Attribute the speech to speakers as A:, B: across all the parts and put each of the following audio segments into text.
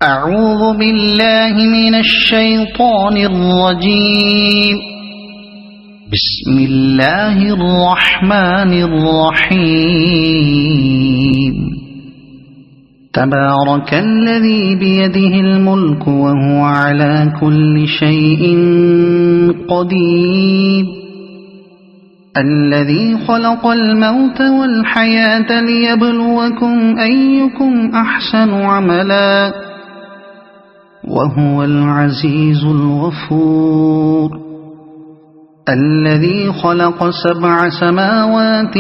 A: أعوذ بالله من الشيطان الرجيم. بسم الله الرحمن الرحيم. تبارك الذي بيده الملك وهو على كل شيء قدير. الذي خلق الموت والحياة ليبلوكم أيكم أحسن عملا وهو العزيز الغفور. الذي خلق 7 سماوات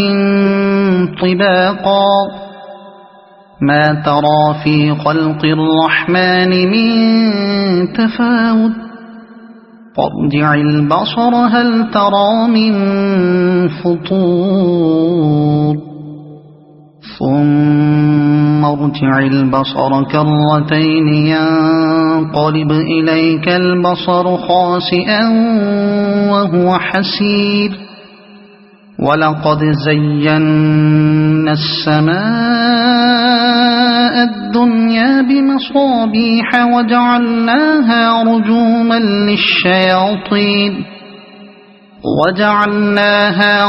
A: طباقا ما ترى في خلق الرحمن من تفاوت فارجع البصر هل ترى من فطور ثم ارجع البصر كرتين ينقلب إليك البصر خاسئا وهو حسير. ولقد زينا السماء الدنيا بمصابيح وجعلناها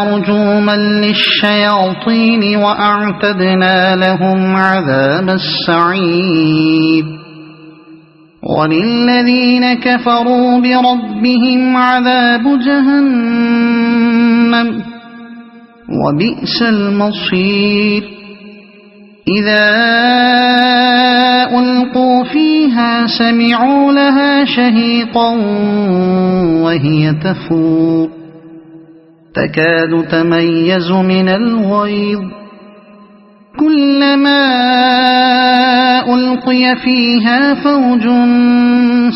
A: رجوما للشياطين وأعتدنا لهم عذاب السعير. وللذين كفروا بربهم عذاب جهنم وبئس المصير. إذا ألقوا فيها سمعوا لها شهيقا وهي تفور تكاد تميز من الغيظ. كلما ألقي فيها فوج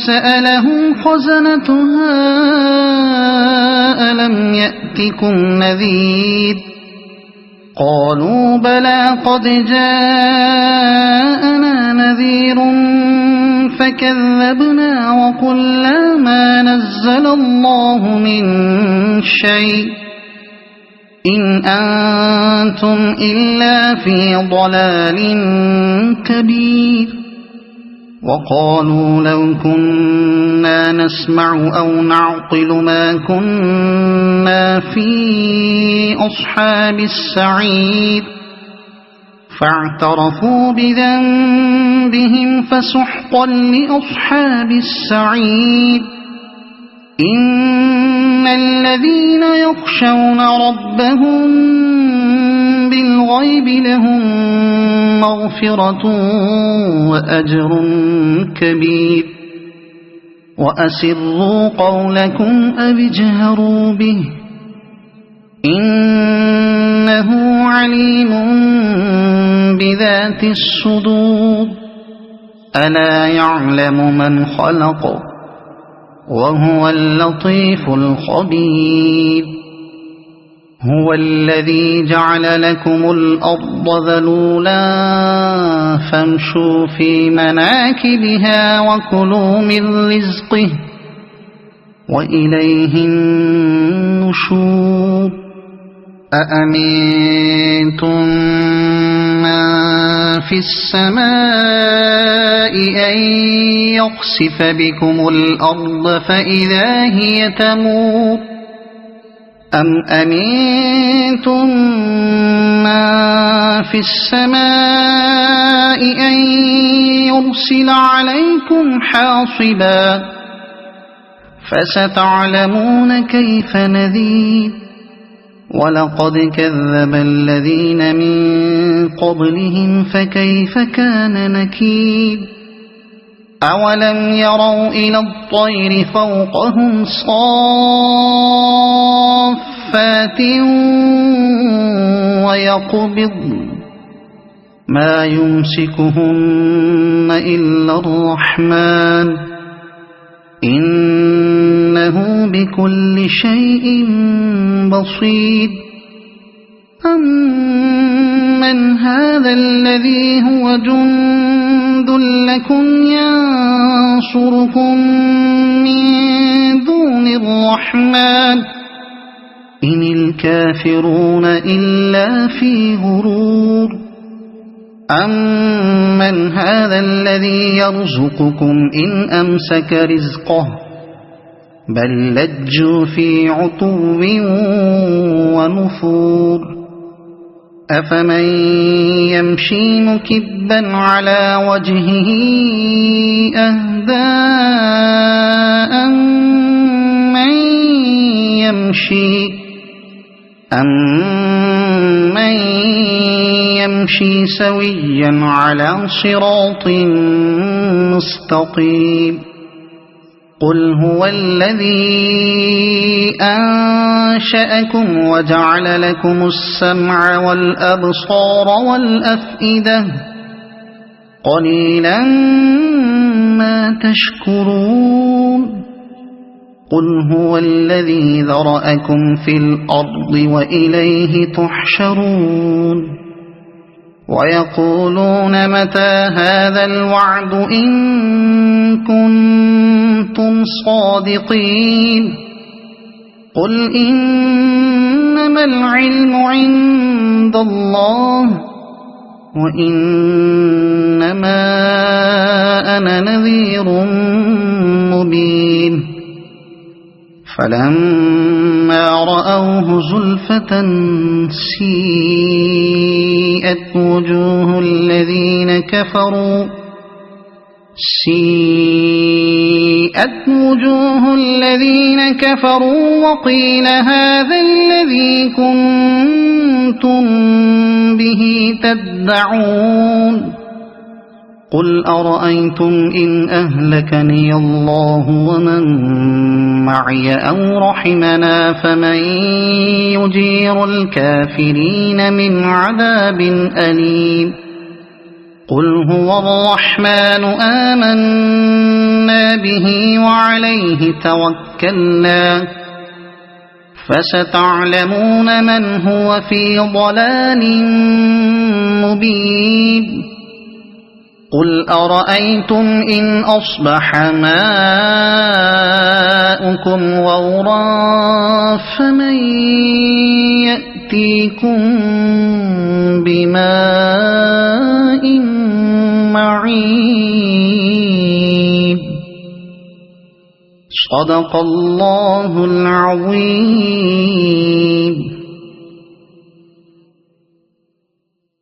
A: سألهم خزنتها ألم يأتكم نذير قالوا بلى قد جاءنا نذير فكذبنا وقلنا ما نزل الله من شيء إن أنتم إلا في ضلال كبير. وقالوا لو كنا نسمع أو نعقل ما كنا في أصحاب السعير فاعترفوا بذنبهم فسحقا لأصحاب السعير. إن الذين يخشون ربهم بالغيب لهم مغفرة وأجر كبير. وأسروا قولكم أو اجهروا به إنه عليم بذات الصدور. ألا يعلم من خلق وهو اللطيف الخبير. هو الذي جعل لكم الأرض ذلولا فامشوا في مناكبها وكلوا من رزقه وإليه النشور. أأمنتم من في السماء أن يخسف بكم الأرض فإذا هي تمور أم أمنتم من في السماء أن يرسل عليكم حاصبا فستعلمون كيف نذير. ولقد كذب الذين من قبلهم فكيف كان نكير. أولم يروا إلى الطير فوقهم صافات ويقبضن ما يمسكهن إلا الرحمن إنه بكل شيء بصير. أمن هذا الذي هو جند لكم ينصركم من دون الرحمن إن الكافرون إلا في غرور. أَمَّنْ هَذَا الَّذِي يَرْزُقُكُمْ إِنْ أَمْسَكَ رِزْقَهُ بَلْ لَجُّوا فِي عُتُوٍّ وَنُفُورٍ أَفَمَنْ يَمْشِي مُكِبًّا عَلَى وَجْهِهِ أَهْدَىٰ أَمَّن يَمْشِي سَوِيًّا عَلَى صِرَاطٍ مُّسْتَقِيمٍ قُلْ هُوَ الَّذِي أَنشَأَكُمْ وَجَعَلَ لَكُمُ السَّمْعَ وَالْأَبْصَارَ وَالْأَفْئِدَةَ قَلِيلًا مَا تَشْكُرُونَ قُلْ هُوَ الَّذِي ذَرَأَكُمْ فِي الْأَرْضِ وَإِلَيْهِ تُحْشَرُونَ وَيَقُولُونَ مَتَى هَذَا الْوَعْدُ إِن كُنتُمْ صَادِقِينَ قُلْ إِنَّمَا الْعِلْمُ عِندَ اللَّهِ وَإِنَّمَا أَنَا نَذِيرٌ مُّبِينٌ فَلَمَّا رَأَوْهُ زُلْفَةً سِيئَتْ وُجُوهُ الَّذِينَ كَفَرُوا وَقِيلَ هَذَا الَّذِي كُنتُم بِهِ تَدَّعُونَ قُلْ أَرَأَيْتُمْ إِنْ أَهْلَكَنِيَ اللَّهُ وَمَن مَّعِيَ أَوْ رَحِمَنَا فَمَن يُجِيرُ الْكَافِرِينَ مِنْ عَذَابٍ أَلِيمٍ قُلْ هُوَ الرَّحْمَنُ آمَنَّا بِهِ وَعَلَيْهِ تَوَكَّلْنَا فَسَتَعْلَمُونَ مَنْ هُوَ فِي ضَلَالٍ مُّبِينٍ قُلْ أَرَأَيْتُمْ إِنْ أَصْبَحَ مَاؤُكُمْ غَوْرًا فَمَن يَأْتِيكُم بِمَاءٍ مَّعِينٍ صَدَقَ اللَّهُ الْعَظِيمُ.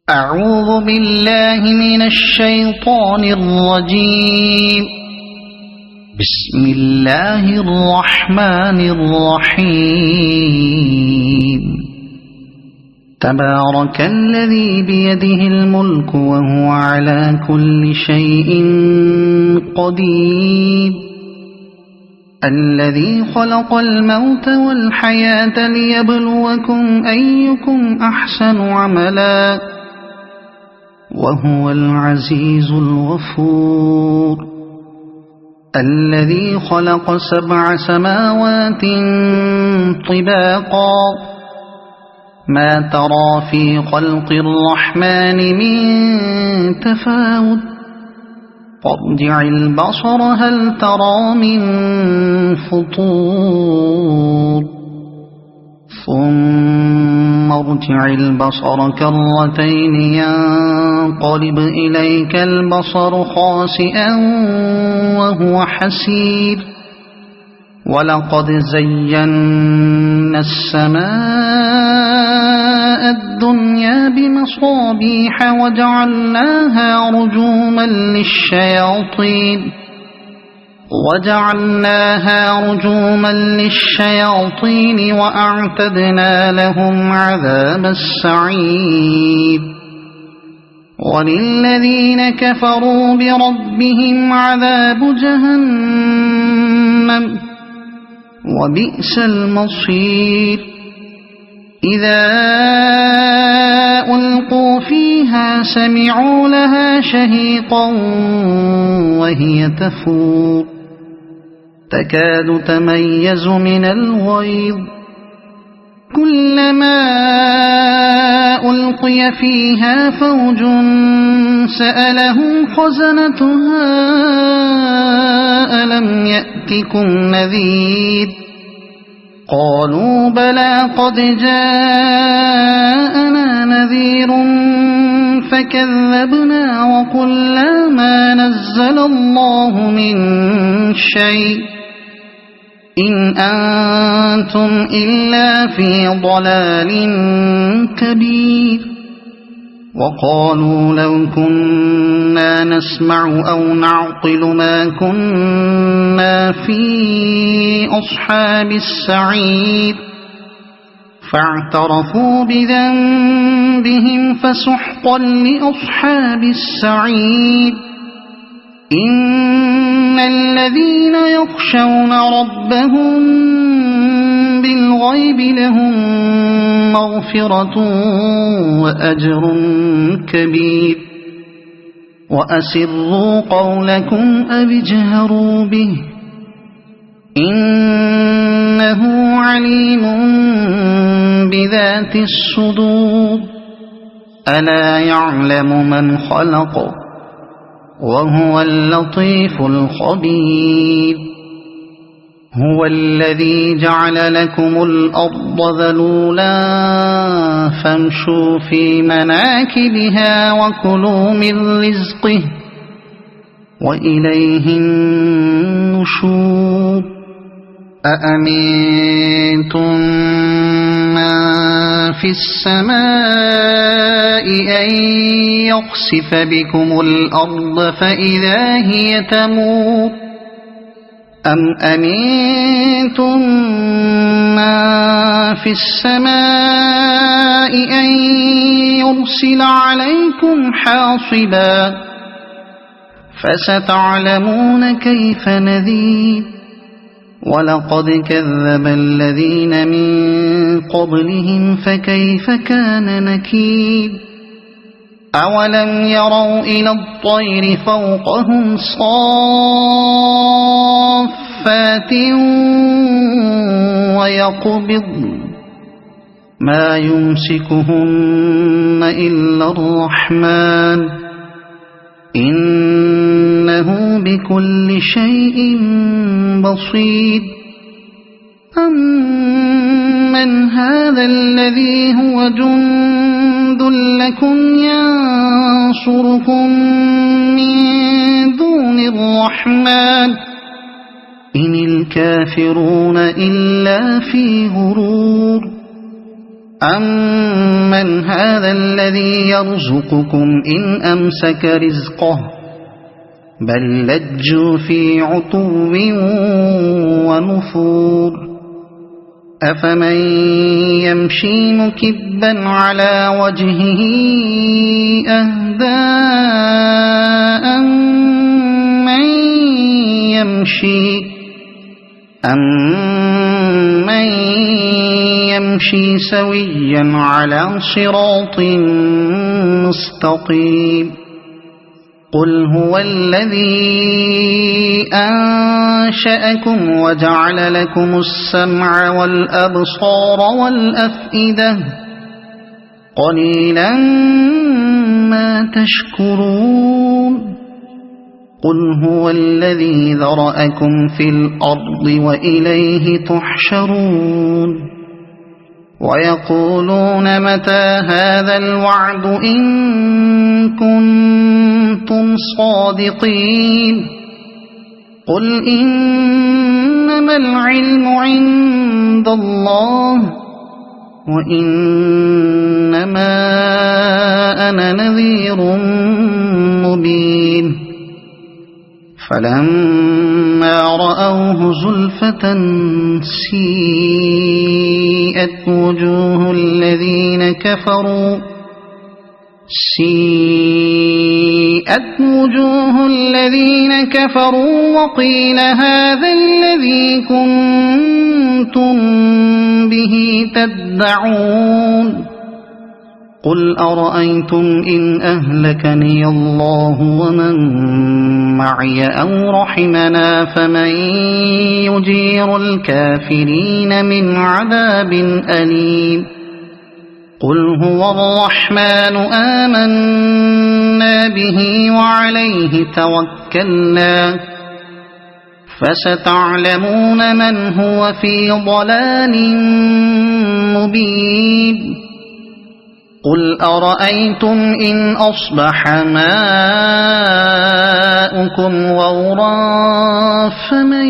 A: أعوذ بالله من الشيطان الرجيم. بسم الله الرحمن الرحيم. تبارك الذي بيده الملك وهو على كل شيء قدير. الذي خلق الموت والحياة ليبلوكم أيكم أحسن عملا وهو العزيز الغفور. الذي خلق 7 سماوات طباقا ما ترى في خلق الرحمن من تفاوت فارجع البصر هل ترى من فطور ثم ارجع البصر كرتين ينقلب إليك البصر خاسئا وهو حسير. ولقد زينا السماء الدنيا بمصابيح وجعلناها رجوما للشياطين وأعتدنا لهم عذاب السعير. وللذين كفروا بربهم عذاب جهنم وبئس المصير. إذا ألقوا فيها سمعوا لها شهيقا وهي تفور تكاد تميز من الغيظ كلما ألقي فيها فوج سألهم خزنتها ألم يأتكم نذير قالوا بلى قد جاءنا نذير فكذبنا وقلنا ما نزل الله من شيء إن أنتم إلا في ضلال كبير وقالوا لو كنا نسمع أو نعقل ما كنا في أصحاب السعير فاعترفوا بذنبهم فسحقا لأصحاب السعير إن الذين يخشون ربهم بالغيب لهم مغفرة وأجر كبير وأسروا قولكم أو اجهروا به إنه عليم بذات الصدور ألا يعلم من خلق وهو اللطيف الخبير هو الذي جعل لكم الأرض ذلولا فامشوا في مناكبها وكلوا من رزقه وإليه النشور أأمنتم من في السماء أن يخسف بكم الأرض فإذا هي تمور أم أمنتم من في السماء أن يرسل عليكم حاصبا فستعلمون كيف نذير ولقد كذب الذين من قبلهم فكيف كان نكير أولم يروا إلى الطير فوقهم صافات ويقبض ما يمسكهن إلا الرحمن إنه بكل شيء بصير أمن هذا الذي هو جند لكم ينصركم من دون الرحمن إن الكافرون إلا في غرور أمن هذا الذي يرزقكم إن أمسك رزقه بل لجوا في عتو ونفور أفمن يمشي مكبا على وجهه أهدى أمن يمشي سويا على صراط مستقيم قل هو الذي أنشأكم وجعل لكم السمع والأبصار والأفئدة قليلا ما تشكرون قل هو الذي ذرأكم في الأرض وإليه تحشرون ويقولون متى هذا الوعد إن كنتم صادقين قل إنما العلم عند الله وإنما أنا نذير مبين فلما رأوه زلفة سيئت وجوه الذين كفروا وقيل هذا الذي كنتم به تدعون قل أرأيتم إن أهلكني الله ومن معي أو رحمنا فمن يجير الكافرين من عذاب أليم قل هو الرحمن آمنا به وعليه توكلنا فستعلمون من هو في ضلال مبين قل أرأيتم إن أصبح ماؤكم غورا فمن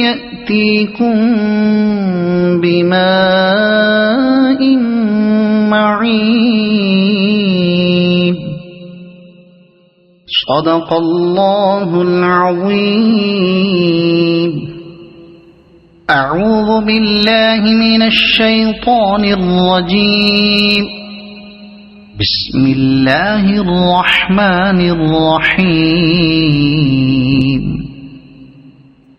A: يأتيكم بماء معين. صدق الله العظيم. أعوذ بالله من الشيطان الرجيم. بسم الله الرحمن الرحيم.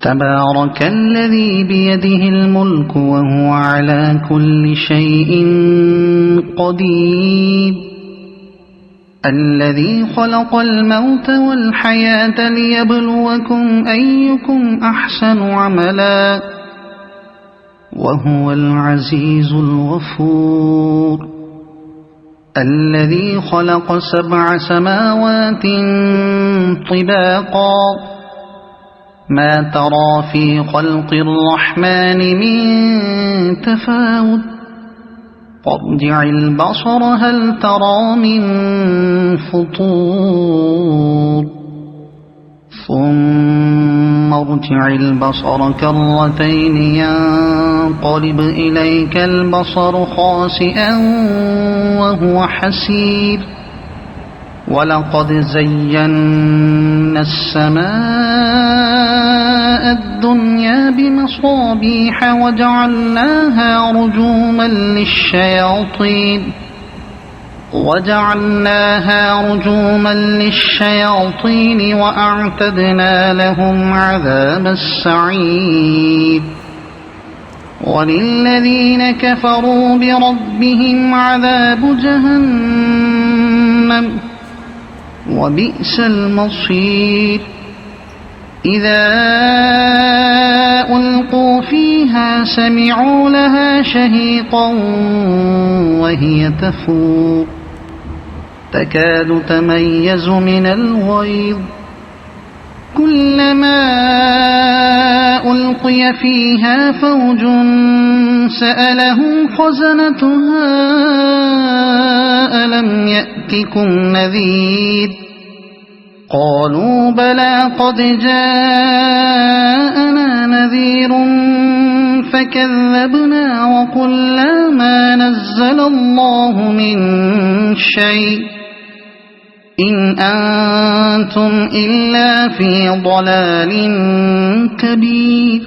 A: تبارك الذي بيده الملك وهو على كل شيء قدير. الذي خلق الموت والحياة ليبلوكم أيكم أحسن عملا وهو العزيز الغفور. الذي خلق 7 سماوات طباقا ما ترى في خلق الرحمن من تفاوت فارجع البصر هل ترى من فطور ثم ارجع البصر كرتين ينقلب إليك البصر خاسئا وهو حسير. ولقد زينا السماء الدنيا بمصابيح وجعلناها رجوما للشياطين وأعتدنا لهم عذاب السعير. وللذين كفروا بربهم عذاب جهنم وبئس المصير. إذا ألقوا فيها سمعوا لها شهيقا وهي تفور تكاد تميز من الغيظ. كلما ألقي فيها فوج سألهم خزنتها ألم يأتكم نذير قالوا بلى قد جاءنا نذير فكذبنا وقلنا ما نزل الله من شيء إن أنتم إلا في ضلال كبير.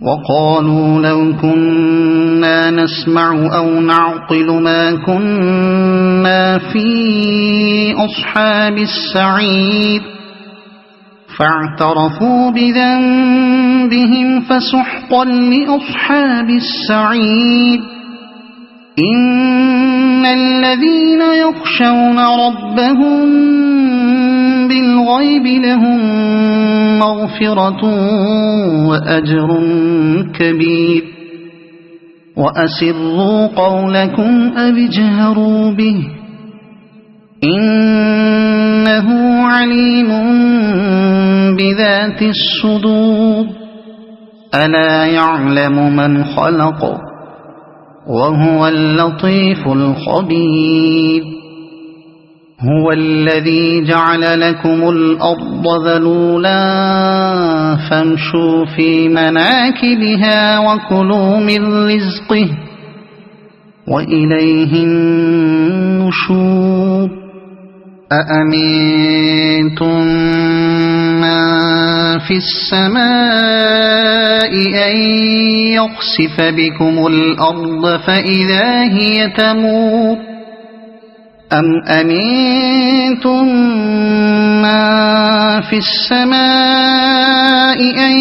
A: وقالوا لو كنا نسمع أو نعقل ما كنا في أصحاب السعير فاعترفوا بذنبهم فسحقا لأصحاب السعير. إن الذين يخشون ربهم بالغيب لهم مغفرة وأجر كبير. وأسروا قولكم أو اجهروا به إنه عليم بذات الصدور. ألا يعلم من خلق وهو اللطيف الخبير. هو الذي جعل لكم الأرض ذلولا فامشوا في مناكبها وكلوا من رزقه وإليه النشور. أأمنتم من في السماء أن يخسف بكم الأرض فإذا هي تمور أم أمنتم من في السماء أن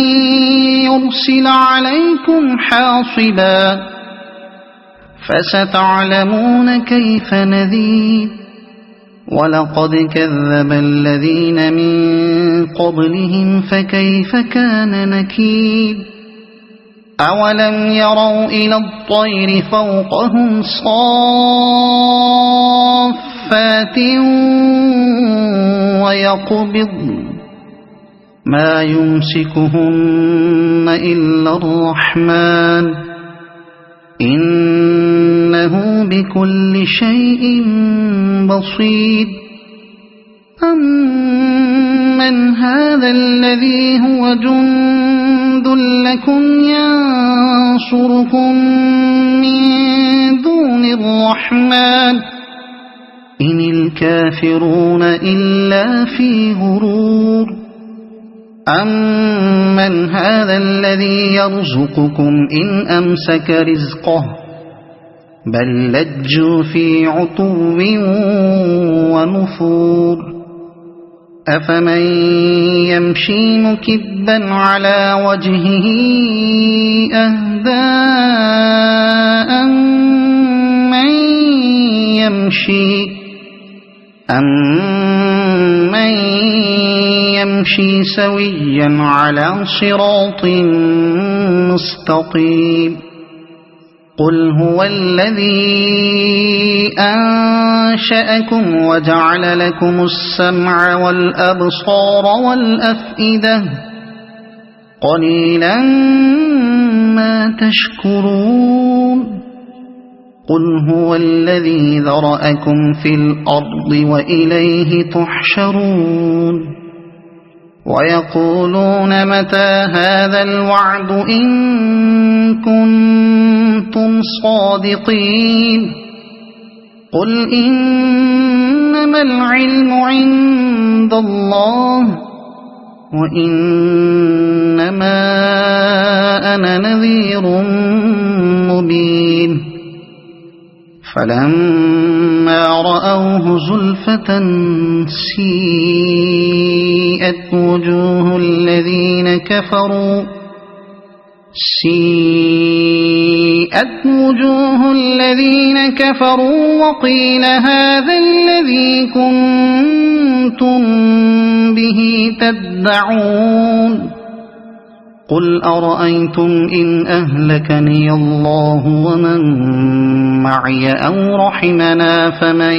A: يرسل عليكم حاصبا فستعلمون كيف نذير. ولقد كذب الذين من قبلهم فكيف كان نكير. أولم يروا إلى الطير فوقهم صافات ويقبضن ما يمسكهن إلا الرحمن إنه إنه بكل شيء بصير أمن هذا الذي هو جند لكم ينصركم من دون الرحمن إن الكافرون إلا في غرور أمن هذا الذي يرزقكم إن أمسك رزقه بل لجوا في عتو ونفور أفمن يمشي مكبا على وجهه أهدى أمن يمشي سويا على صراط مستقيم قل هو الذي أنشأكم وجعل لكم السمع والأبصار والأفئدة قليلا ما تشكرون قل هو الذي ذرأكم في الأرض وإليه تحشرون ويقولون متى هذا الوعد إن كنتم صادقين قل إنما العلم عند الله وإنما أنا نذير مبين فلما رأوه زلفة سيئت وجوه الذين كفروا وقيل هذا الذي كنتم به تدعون قل أرأيتم إن أهلكني الله ومن معي أو رحمنا فمن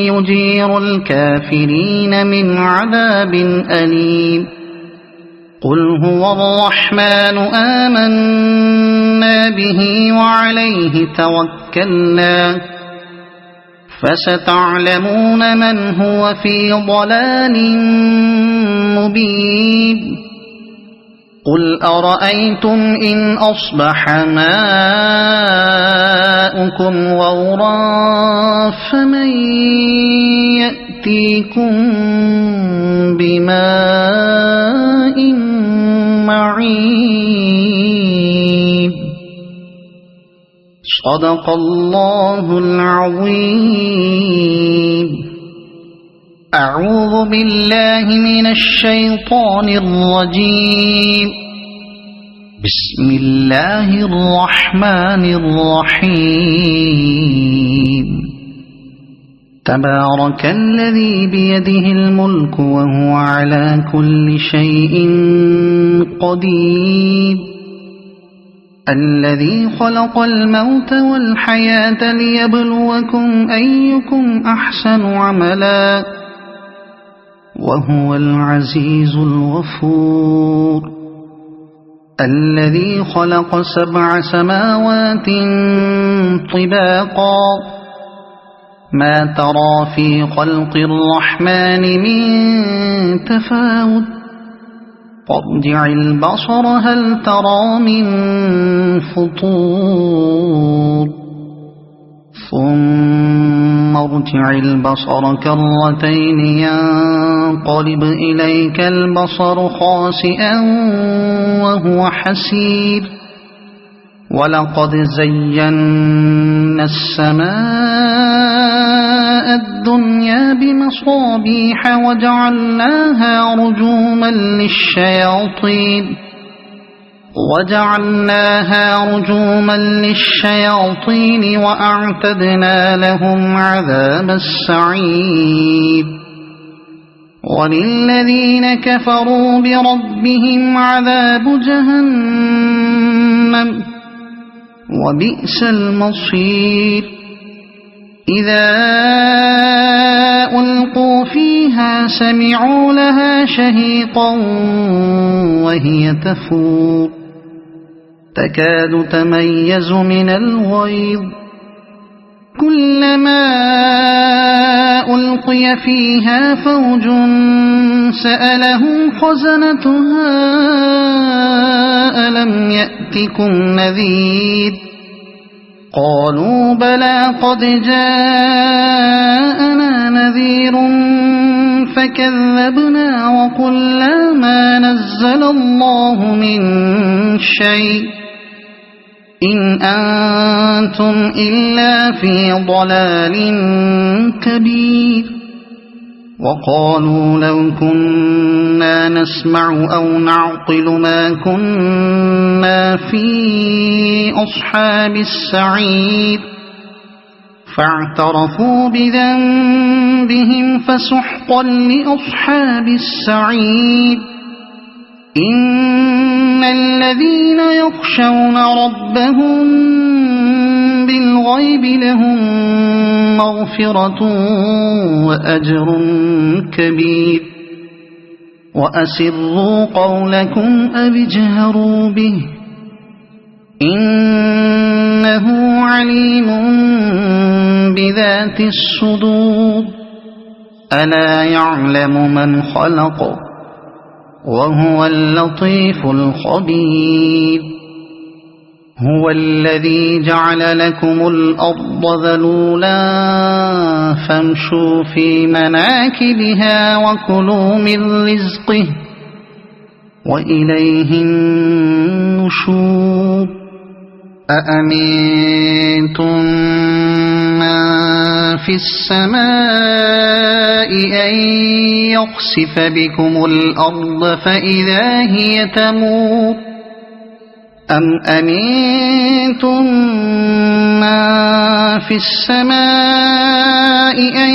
A: يجير الكافرين من عذاب أليم قل هو الرحمن آمنا به وعليه توكلنا فستعلمون من هو في ضلال مبين قل أرأيتم إن أصبح ماؤكم غورا فمن يأتيكم بماء معين صدق الله العظيم أعوذ بالله من الشيطان الرجيم بسم الله الرحمن الرحيم تبارك الذي بيده الملك وهو على كل شيء قدير الذي خلق الموت والحياة ليبلوكم أيكم أحسن عملا وهو العزيز الغفور الذي خلق 7 سماوات طباقا ما ترى في خلق الرحمن من تفاوت فارجع البصر هل ترى من فطور ثم ارجع البصر كرتين ينقلب إليك البصر خاسئا وهو حسير ولقد زينا السماء الدنيا بمصابيح وجعلناها رجوما للشياطين وأعتدنا لهم عذاب السعير وللذين كفروا بربهم عذاب جهنم وبئس المصير إذا ألقوا فيها سمعوا لها شهيقا وهي تفور تكاد تميز من الغيظ كلما ألقي فيها فوج سألهم خزنتها ألم يأتكم نذير قالوا بلى قد جاءنا نذير فكذبنا وقلنا ما نزل الله من شيء إن أنتم إلا في ضلال كبير وقالوا لو كنا نسمع أو نعقل ما كنا في أصحاب السعير فاعترفوا بذنبهم فسحقا لأصحاب السعير إن الذين يخشون ربهم بالغيب لهم مغفرة وأجر كبير وأسروا قولكم أو اجهروا به إنه عليم بذات الصدور ألا يعلم من خلق وهو اللطيف الخبير هو الذي جعل لكم الأرض ذلولا فامشوا في مناكبها وكلوا من رزقه وإليه النشور أأمنتم من في السماء أن يخسف بكم الأرض فإذا هي تمور أم أمنتم من في السماء أن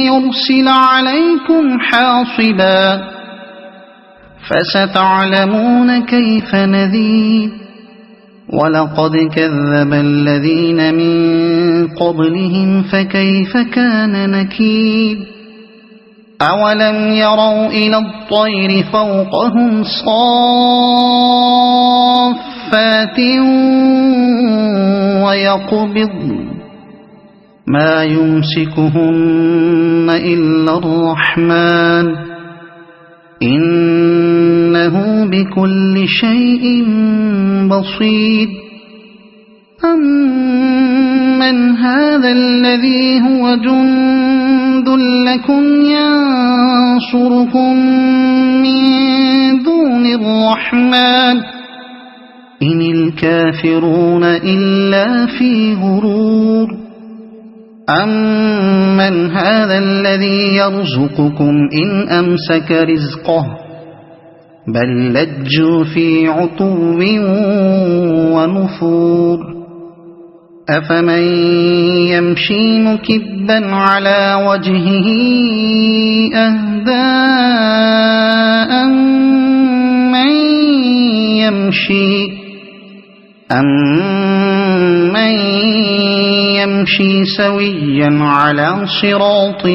A: يرسل عليكم حاصبا فستعلمون كيف نذير ولقد كذب الذين من قبلهم فكيف كان نكير أولم يروا إلى الطير فوقهم صافات ويقبضن ما يمسكهن إلا الرحمن إنه بكل شيء بصير أمن هذا الذي هو جند لكم ينصركم من دون الرحمن إن الكافرون إلا في غرور أمن هذا الذي يرزقكم إن أمسك رزقه بل لجوا في عتو ونفور أفمن يمشي مكبا على وجهه أهدى أمن يمشي سويا على صراط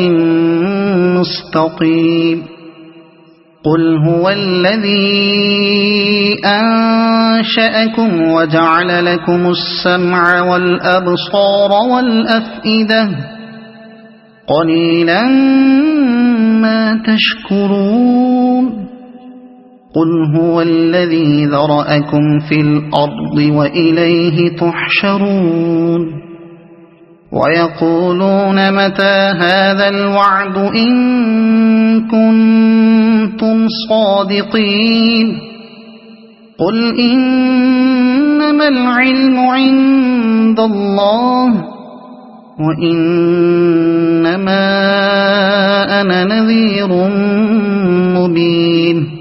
A: مستقيم قل هو الذي أنشأكم وجعل لكم السمع والأبصار والأفئدة قليلا ما تشكرون قل هو الذي ذرأكم في الأرض وإليه تحشرون ويقولون متى هذا الوعد إن كنتم صادقين قل إنما العلم عند الله وإنما أنا نذير مبين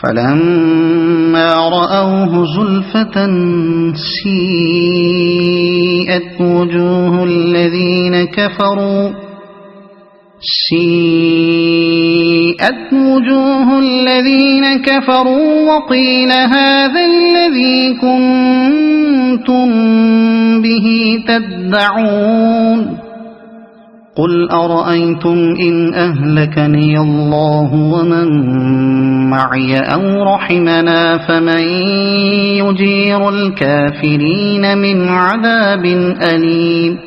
A: فلما رأوه زلفة سيئت وجوه الذين كفروا وقيل هذا الذي كنتم به تدعون قل أرأيتم إن أهلكني الله ومن معي أو رحمنا فمن يجير الكافرين من عذاب أليم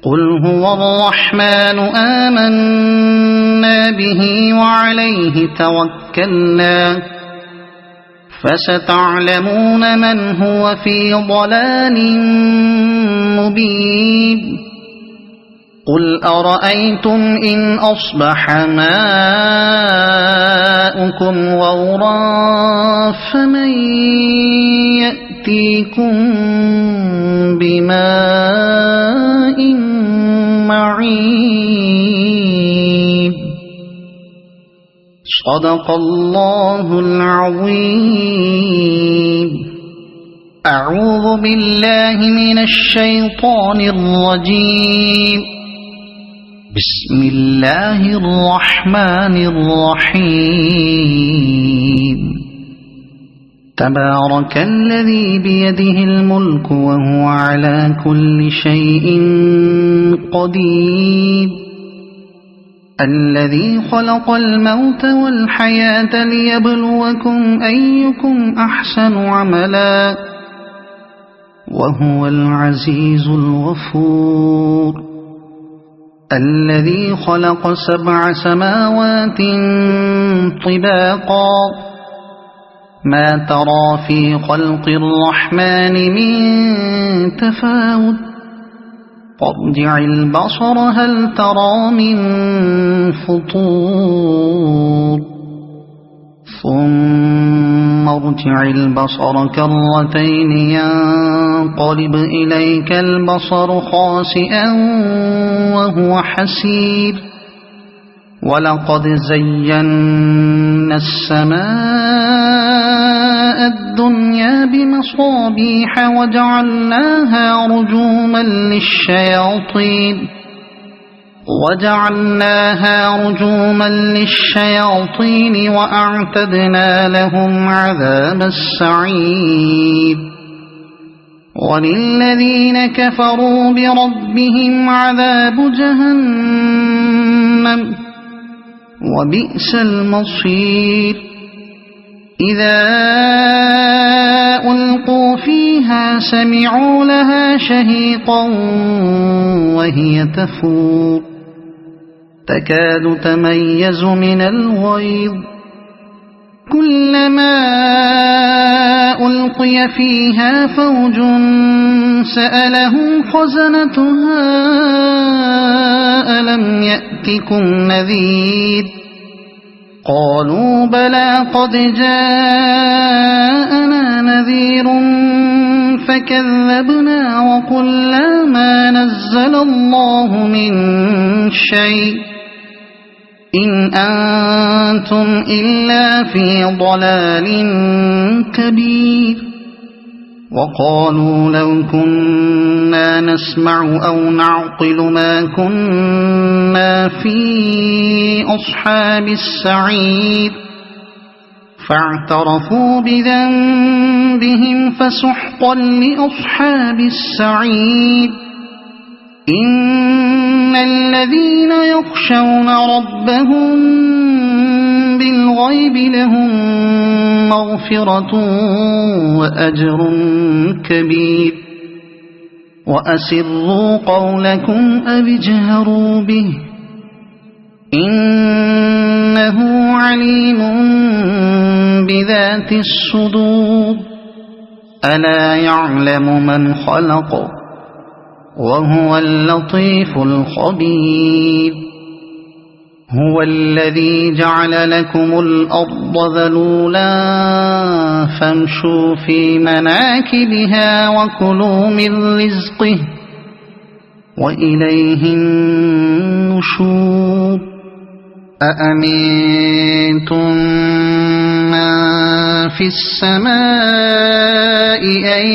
A: قل هو الرحمن آمنا به وعليه توكلنا فستعلمون من هو في ضلال مبين قل أرأيتم إن أصبح ماؤكم غورا فمن يأتيكم بماء معين صدق الله العظيم. أعوذ بالله من الشيطان الرجيم. بسم الله الرحمن الرحيم. تبارك الذي بيده الملك وهو على كل شيء قدير الذي خلق الموت والحياة ليبلوكم أيكم أحسن عملا وهو العزيز الغفور الذي خلق 7 سماوات طباقا ما ترى في خلق الرحمن من تفاوت فارجع البصر هل ترى من فطور ثم ارجع البصر كرتين ينقلب إليك البصر خاسئا وهو حسير ولقد زينا السماء الدنيا بمصابيح وجعلناها رجوما للشياطين وأعتدنا لهم عذاب السعير وللذين كفروا بربهم عذاب جهنم وبئس المصير إذا ألقوا فيها سمعوا لها شهيقا وهي تفور تكاد تميز من الغيظ كلما ألقي فيها فوج سألهم خزنتها ألم يأتكم نذير قالوا بلى قد جاءنا نذير فكذبنا وقلنا ما نزل الله من شيء إن أنتم إلا في ضلال كبير وقالوا لو كنا نسمع أو نعقل ما كنا في أصحاب السعير فاعترفوا بذنبهم فسحقا لأصحاب السعير إن الذين يخشون ربهم بالغيب لهم مغفرة وأجر كبير وأسروا قولكم أو اجهروا به إنه عليم بذات الصدور ألا يعلم من خلق وهو اللطيف الخبير هو الذي جعل لكم الأرض ذلولا فامشوا في مناكبها وكلوا من رزقه وإليه النشور أأمنتم من في السماء أن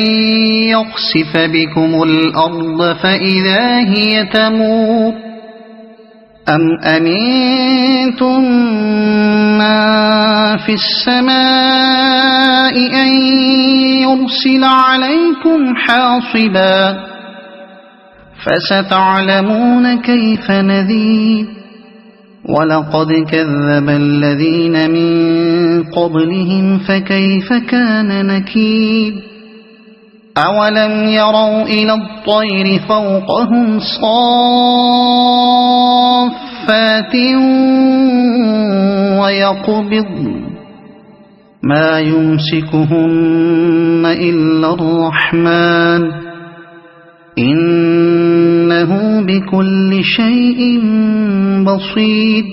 A: يخسف بكم الأرض فإذا هي تمور أم أمنتم من في السماء أن يرسل عليكم حاصبا فستعلمون كيف نذير ولقد كذب الذين من قبلهم فكيف كان نكير أولم يروا إلى الطير فوقهم صافات ويقبضن ما يمسكهن إلا الرحمن إنه بكل شيء بصير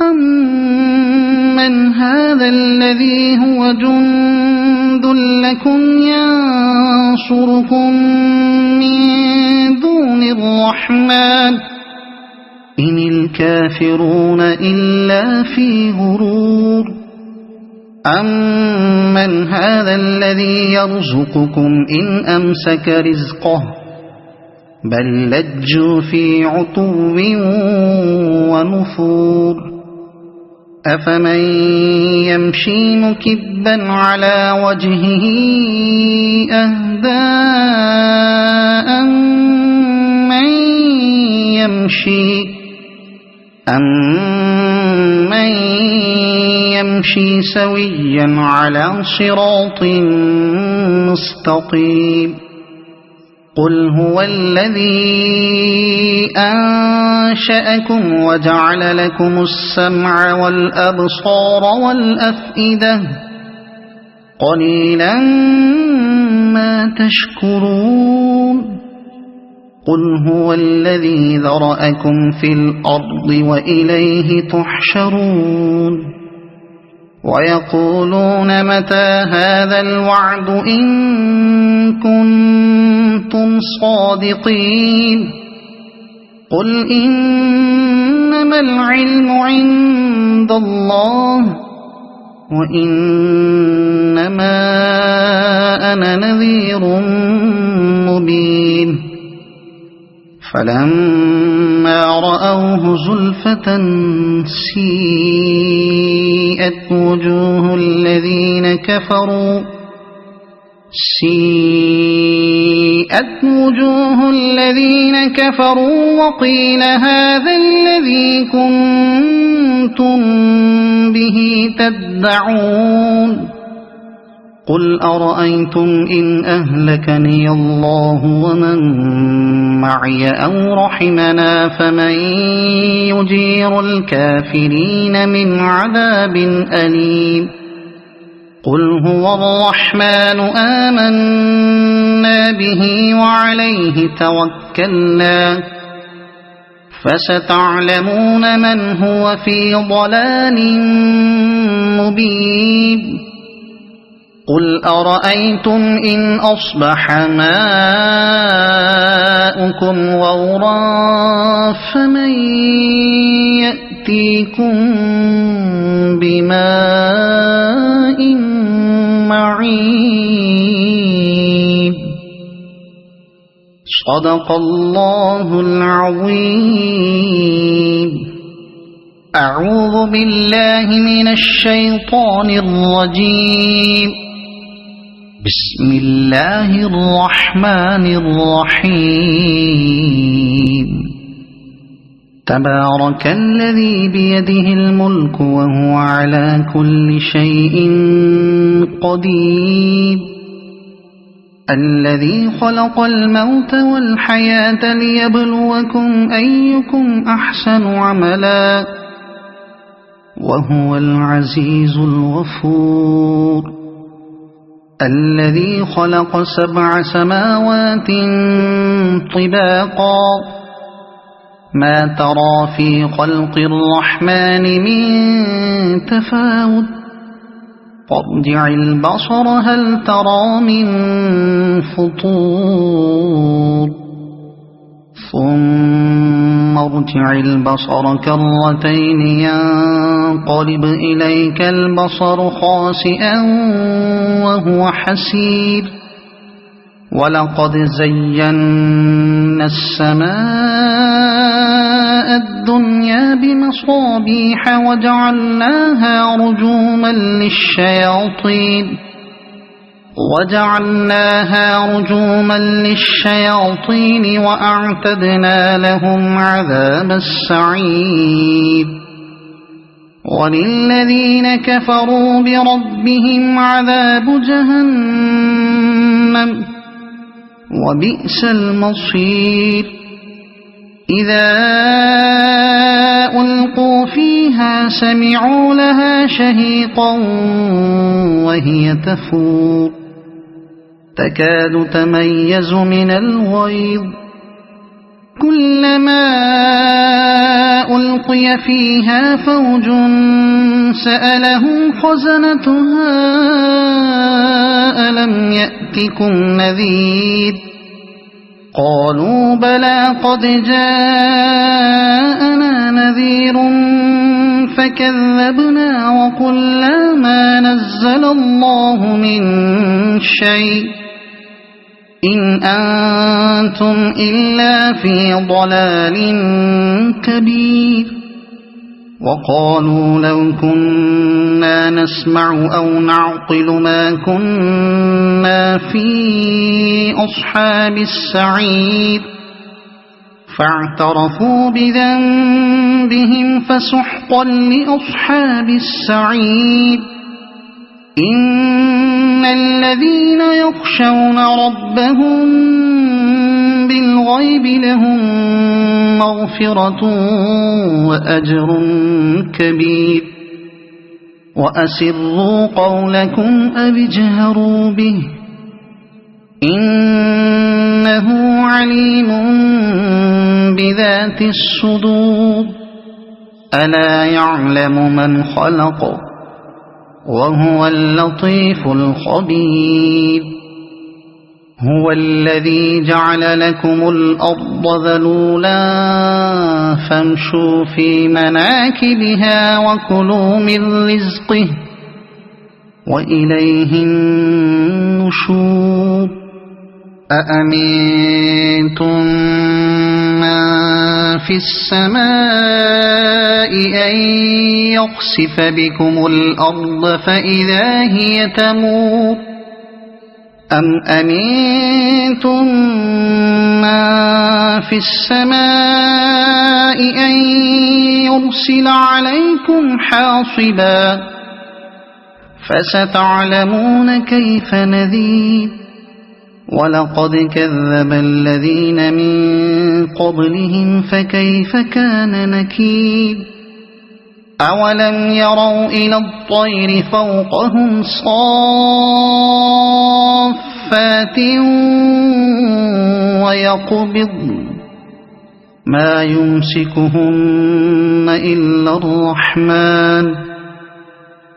A: أمن هذا الذي هو جند لكم ينصركم من دون الرحمن إن الكافرون إلا في غرور أمن هذا الذي يرزقكم إن أمسك رزقه بل لجوا في عتو ونفور أفمن يمشي مكبا على وجهه أهدى أمن يمشي سويا على صراط مستقيم قل هو الذي أنشأكم وجعل لكم السمع والأبصار والأفئدة قليلا ما تشكرون قل هو الذي ذرأكم في الأرض وإليه تحشرون ويقولون متى هذا الوعد إن كنتم صادقين قل إنما العلم عند الله وإنما أنا نذير مبين فلما رأوه زلفة سيئت وجوه الذين كفروا وقيل هذا الذي كنتم به تدعون قل أرأيتم إن أهلكني الله ومن معي أو رحمنا فمن يجير الكافرين من عذاب أليم قل هو الرحمن آمنا به وعليه توكلنا فستعلمون من هو في ضلال مبين قل أرأيتم إن أصبح ماؤكم غورا فمن يأتيكم بماء معين صدق الله العظيم أعوذ بالله من الشيطان الرجيم بسم الله الرحمن الرحيم تبارك الذي بيده الملك وهو على كل شيء قدير الذي خلق الموت والحياة ليبلوكم أيكم أحسن عملا وهو العزيز الغفور الذي خلق 7 سماوات طباقا ما ترى في خلق الرحمن من تفاوت فارجع البصر هل ترى من فطور ثم ارجع البصر كرتين ينقلب إليك البصر خاسئا وهو حسير ولقد زينا السماء الدنيا بمصابيح وجعلناها رجوما للشياطين وجعلناها رجوما للشياطين وأعتدنا لهم عذاب السعير وللذين كفروا بربهم عذاب جهنم وبئس المصير إذا ألقوا فيها سمعوا لها شهيقا وهي تفور تكاد تميز من الغيظ كلما ألقي فيها فوج سألهم خزنتها ألم يأتكم نذير قالوا بلى قد جاءنا نذير فكذبنا وقلنا ما نزل الله من شيء إن أنتم إلا في ضلال كبير وقالوا لو كنا نسمع أو نعقل ما كنا في أصحاب السعير فاعترفوا بذنبهم فسحقا لأصحاب السعير إن الذين يخشون ربهم بالغيب لهم مغفرة وأجر كبير وأسروا قولكم أو اجهروا به إنه عليم بذات الصدور ألا يعلم من خلق وهو اللطيف الخبير هو الذي جعل لكم الأرض ذلولا فامشوا في مناكبها وكلوا من رزقه وإليه النشور أأمنتم من في السماء أن يخسف بكم الأرض فإذا هي تمور أم أمنتم من في السماء أن يرسل عليكم حاصبا فستعلمون كيف نذير ولقد كذب الذين من قبلهم فكيف كان نكير أولم يروا إلى الطير فوقهم صافات ويقبضن ما يمسكهن إلا الرحمن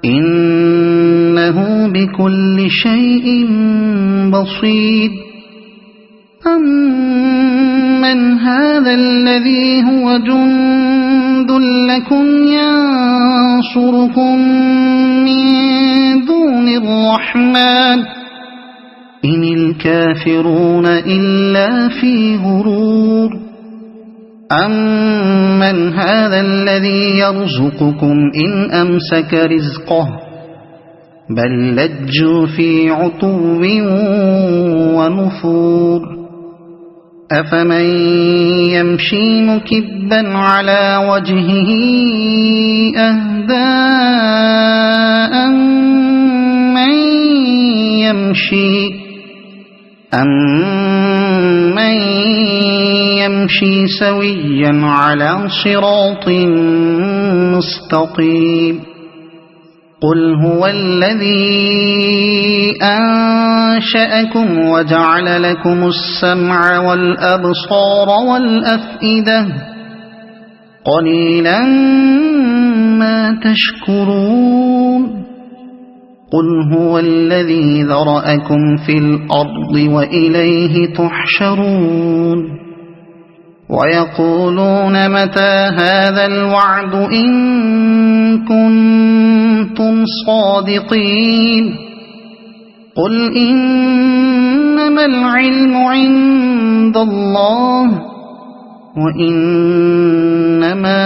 A: إنه بكل شيء بصير أمن هذا الذي هو جند لكم ينصركم من دون الرحمن إن الكافرون إلا في غرور أمن هذا الذي يرزقكم إن أمسك رزقه بل لجوا في عتو ونفور أفمن يمشي مكبا على وجهه أهدى أمن يمشي سويا على صراط مستقيم قل هو الذي أنشأكم وجعل لكم السمع والأبصار والأفئدة قليلا ما تشكرون قل هو الذي ذرأكم في الأرض وإليه تحشرون ويقولون متى هذا الوعد إن كنتم صادقين قل إنما العلم عند الله وإنما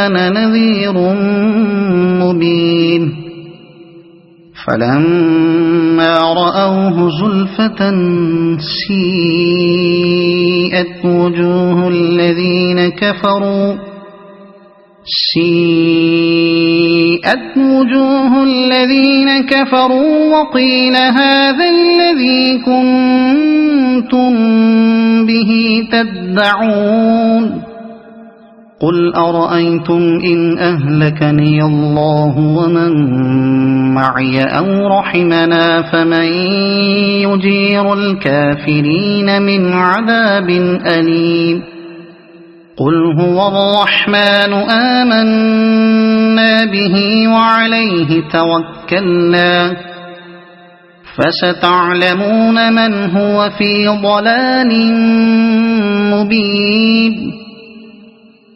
A: أنا نذير مبين فلما رأوه زلفة سيئت وجوه الذين كفروا وقيل هذا الذي كنتم به تدعون قل أرأيتم إن أهلكني الله ومن معي أو رحمنا فمن يجير الكافرين من عذاب أليم قل هو الرحمن آمنا به وعليه توكلنا فستعلمون من هو في ضلال مبين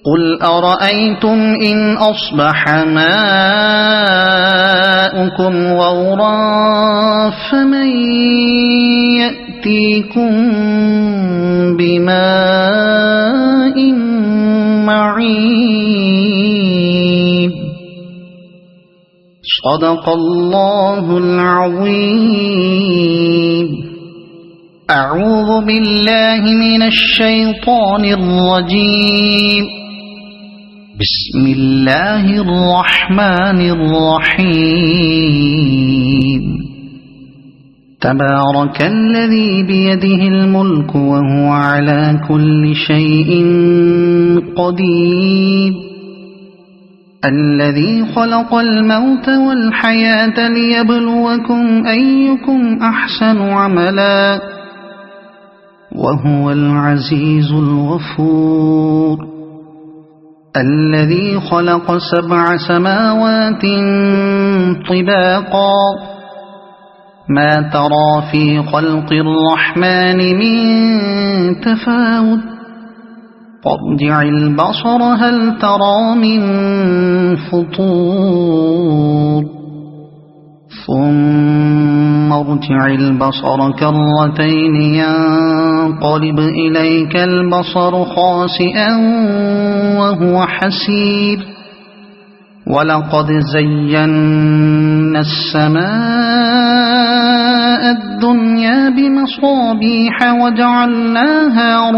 A: قل أرأيتم إن أصبح ماؤكم غورا فمن يأتيكم بماء معين صدق الله العظيم. أعوذ بالله من الشيطان الرجيم. بسم الله الرحمن الرحيم. تبارك الذي بيده الملك وهو على كل شيء قدير الذي خلق الموت والحياة ليبلوكم أيكم أحسن عملا وهو العزيز الغفور الذي خلق 7 سماوات طباقا ما ترى في خلق الرحمن من تفاوت فارجع البصر هل ترى من فطور ثم ارجع البصر كرتين ينقلب إليك البصر خاسئا وهو حسير ولقد زينا السماء الدنيا بمصابيح وجعلناها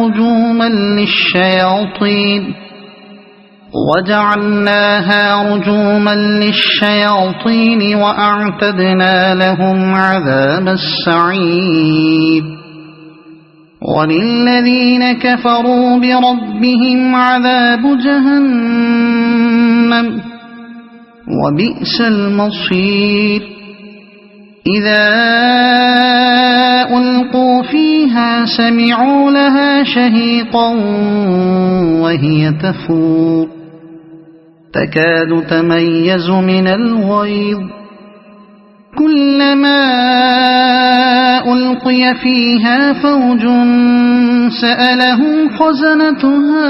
A: رجوما للشياطين وأعتدنا لهم عذاب السعير وللذين كفروا بربهم عذاب جهنم وبئس المصير إذا ألقوا فيها سمعوا لها شهيقا وهي تفور تكاد تميز من الغيظ كلما ألقي فيها فوج سألهم خزنتها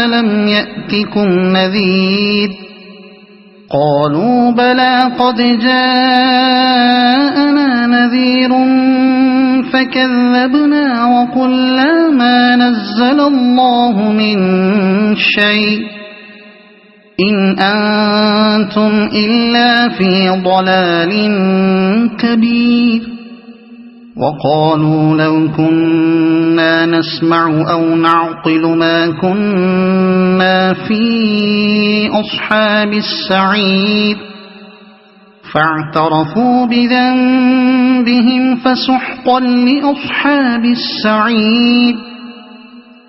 A: ألم يأتكم نذير قالوا بلى قد جاءنا نذير فكذبنا وقلنا ما نزل الله من شيء إن أنتم إلا في ضلال كبير وقالوا لو كنا نسمع أو نعقل ما كنا في أصحاب السعير فاعترفوا بذنبهم فسحقا لأصحاب السعير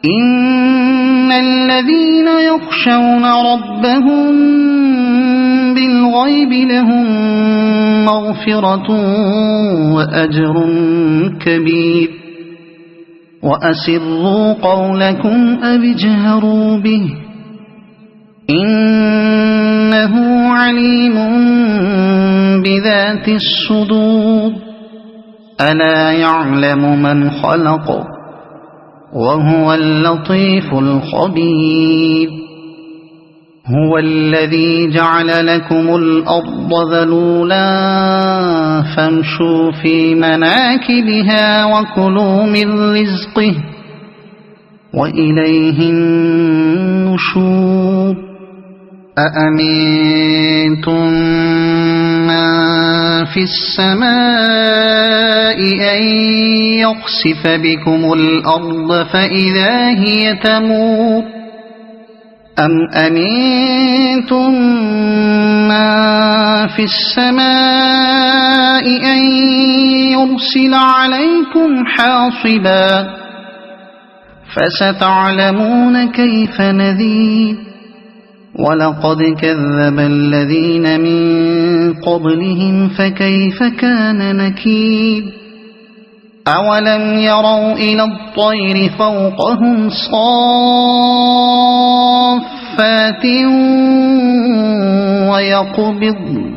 A: إن الذين يخشون ربهم بالغيب لهم مغفرة وأجر كبير وأسروا قولكم أو اجهروا به إنه عليم بذات الصدور ألا يعلم من خلق وهو اللطيف الخبير هو الذي جعل لكم الأرض ذلولا فامشوا في مناكبها وكلوا من رزقه وإليه النشور أأمنتم من في السماء أن يخسف بكم الأرض فإذا هي تمور أم أمنتم من في السماء أن يرسل عليكم حاصبا فستعلمون كيف نذير ولقد كذب الذين من قبلهم فكيف كان نكير أولم يروا إلى الطير فوقهم صافات ويقبضن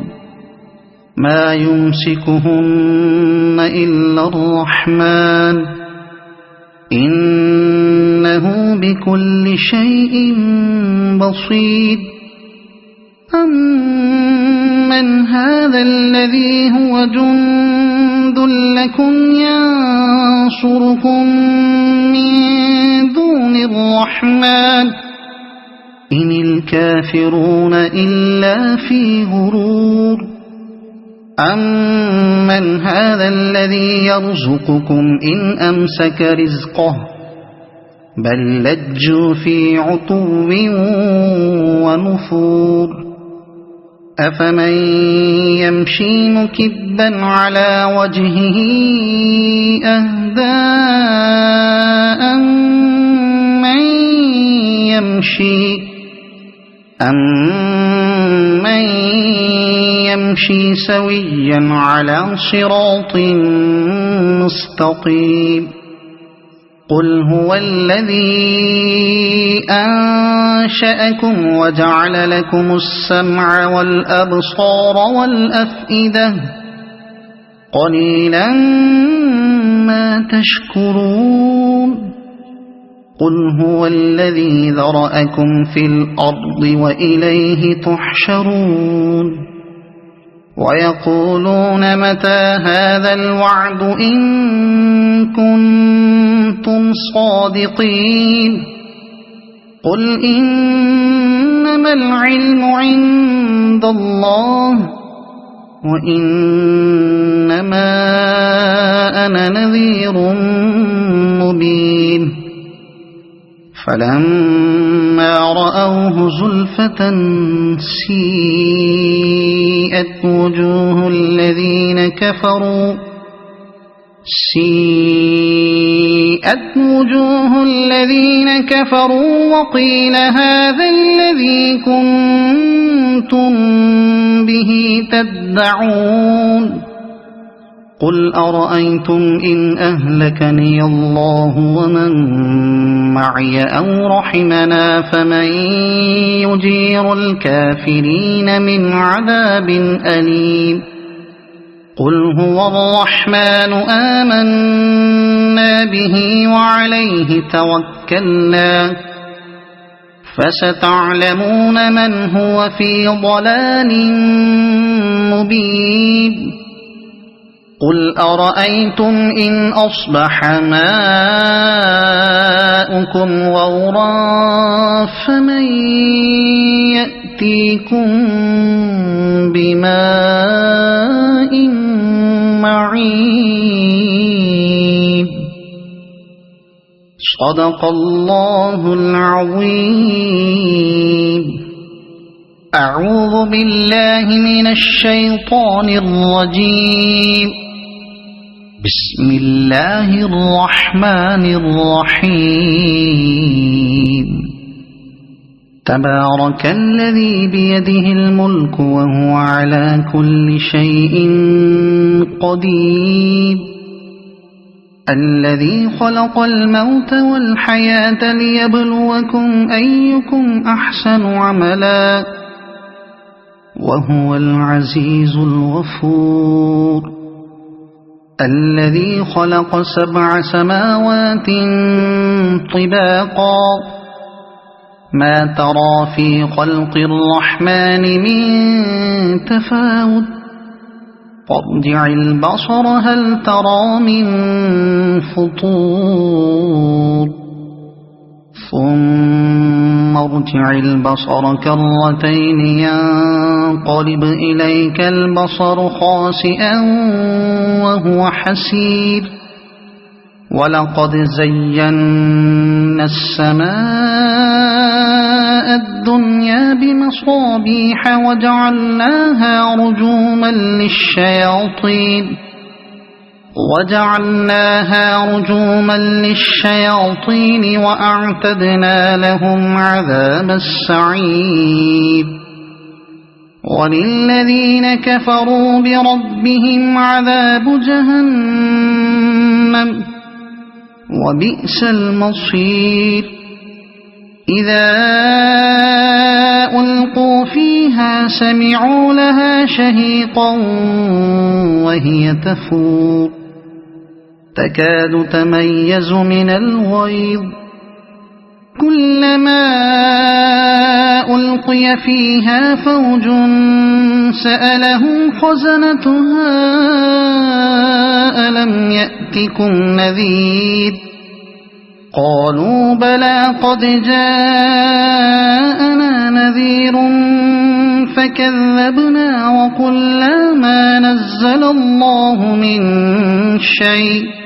A: ما يمسكهن إلا الرحمن إنه بكل شيء بصير أمن هذا الذي هو جند لكم ينصركم من دون الرحمن إن الكافرون إلا في غرور أمن هذا الذي يرزقكم إن أمسك رزقه بل لجوا في عتو ونفور أفمن يمشي مكبا على وجهه أهدى أمن يمشي سويا على صراط مستقيم قل هو الذي أنشأكم وجعل لكم السمع والأبصار والأفئدة قليلا ما تشكرون قل هو الذي ذرأكم في الأرض وإليه تحشرون ويقولون متى هذا الوعد إن كنتم صادقين قل إنما العلم عند الله وإنما أنا نذير مبين فلما رأوه زلفة سيئت وجوه الذين كفروا وقيل هذا الذي كنتم به تدعون قل أرأيتم إن أهلكني الله ومن معي أو رحمنا فمن يجير الكافرين من عذاب أليم قل هو الرحمن آمنا به وعليه توكلنا فستعلمون من هو في ضلال مبين قل أرأيتم إن أصبح ماؤكم غورا فمن يأتيكم بماء معين صدق الله العظيم أعوذ بالله من الشيطان الرجيم بسم الله الرحمن الرحيم تبارك الذي بيده الملك وهو على كل شيء قدير الذي خلق الموت والحياة ليبلوكم أيكم أحسن عملا وهو العزيز الغفور الذي خلق 7 سماوات طباقا ما ترى في خلق الرحمن من تفاوت فارجع البصر هل ترى من فطور ثم ارجع البصر كرتين ينقلب إليك البصر خاسئا وهو حسير ولقد زينا السماء الدنيا بمصابيح وجعلناها رجوما للشياطين وأعتدنا لهم عذاب السعير وللذين كفروا بربهم عذاب جهنم وبئس المصير إذا ألقوا فيها سمعوا لها شهيقا وهي تفور تكاد تميز من الغيظ كلما ألقي فيها فوج سألهم خزنتها ألم يأتكم نذير قالوا بلى قد جاءنا نذير فكذبنا وقلنا ما نزل الله من شيء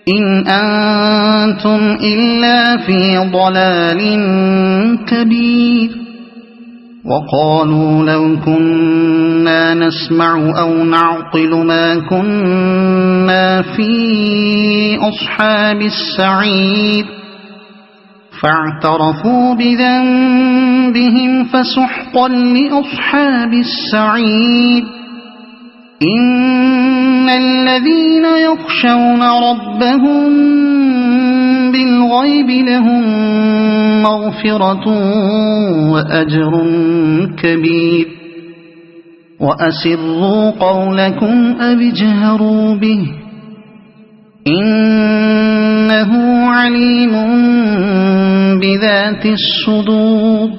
A: إن أنتم إلا في ضلال كبير وقالوا لو كنا نسمع أو نعقل ما كنا في أصحاب السعير فاعترفوا بذنبهم فسحقا لأصحاب السعير إن الذين يخشون ربهم بالغيب لهم مغفرة وأجر كبير وأسروا قولكم أو اجهروا به إنه عليم بذات الصدور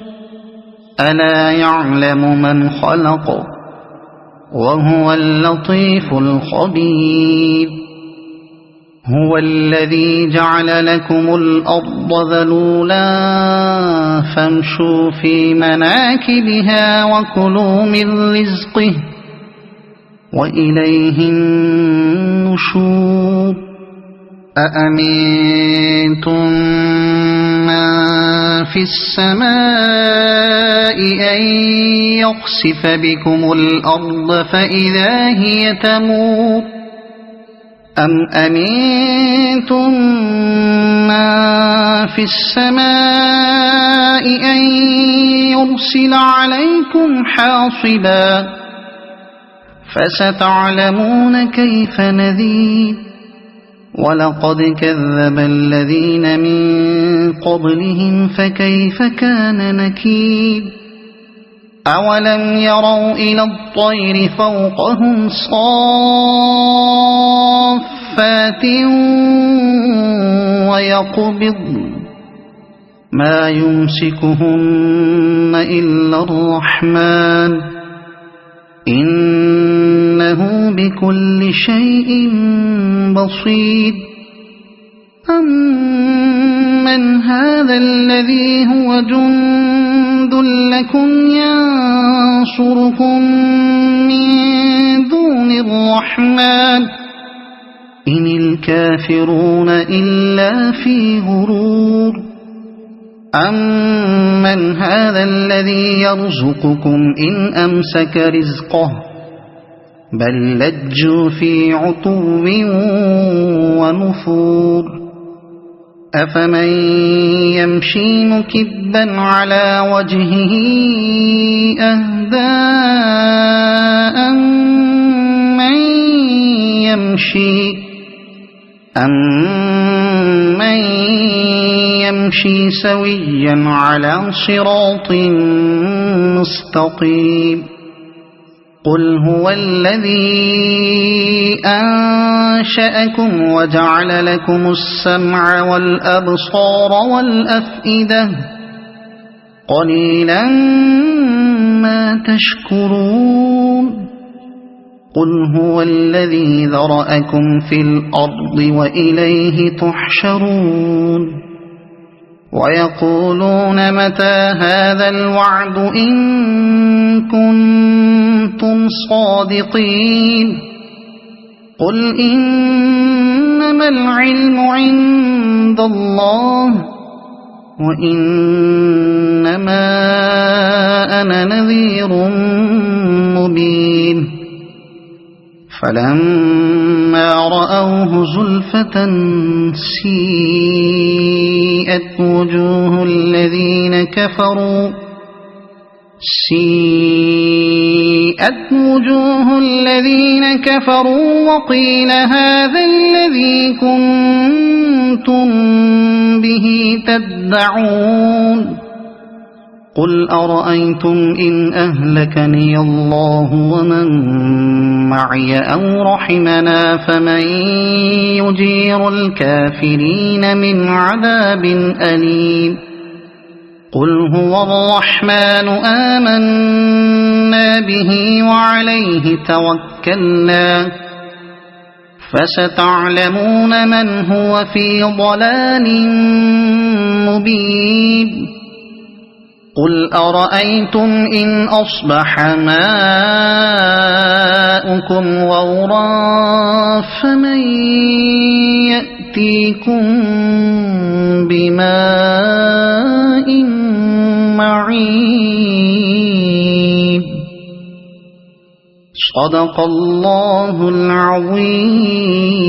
A: ألا يعلم من خلق وهو اللطيف الخبير هو الذي جعل لكم الأرض ذلولا فامشوا في مناكبها وكلوا من رزقه وإليه النشور أأمنتم من في السماء أن يخسف بكم الأرض فإذا هي تمور أم أمنتم من في السماء أن يرسل عليكم حاصبا فستعلمون كيف نذير ولقد كذب الذين من قبلهم فكيف كان نكير أولم يروا إلى الطير فوقهم صافات ويقبضن ما يمسكهن إلا الرحمن إنه بكل شيء بصير أمن هذا الذي هو جند لكم ينصركم من دون الرحمن إن الكافرون إلا في غرور أمن هذا الذي يرزقكم إن أمسك رزقه بل لجوا في عتو ونفور أفمن يمشي مكبا على وجهه أهدى أمن يمشي سويا على صراط مستقيم قل هو الذي أنشأكم وجعل لكم السمع والأبصار والأفئدة قليلا ما تشكرون قل هو الذي ذرأكم في الأرض وإليه تحشرون ويقولون متى هذا الوعد إن كنتم صادقين قل إنما العلم عند الله وإنما أنا نذير مبين فلما رأوه زلفة سيئت وجوه الذين كفروا وقيل هذا الذي كنتم به تدعون قل أرأيتم إن أهلكني الله ومن معي أو رحمنا فمن يجير الكافرين من عذاب أليم قل هو الرحمن آمنا به وعليه توكلنا فستعلمون من هو في ضلال مبين قل أرأيتم إن أصبح ماؤكم غورا فمن يأتيكم بماء معين صدق الله العظيم.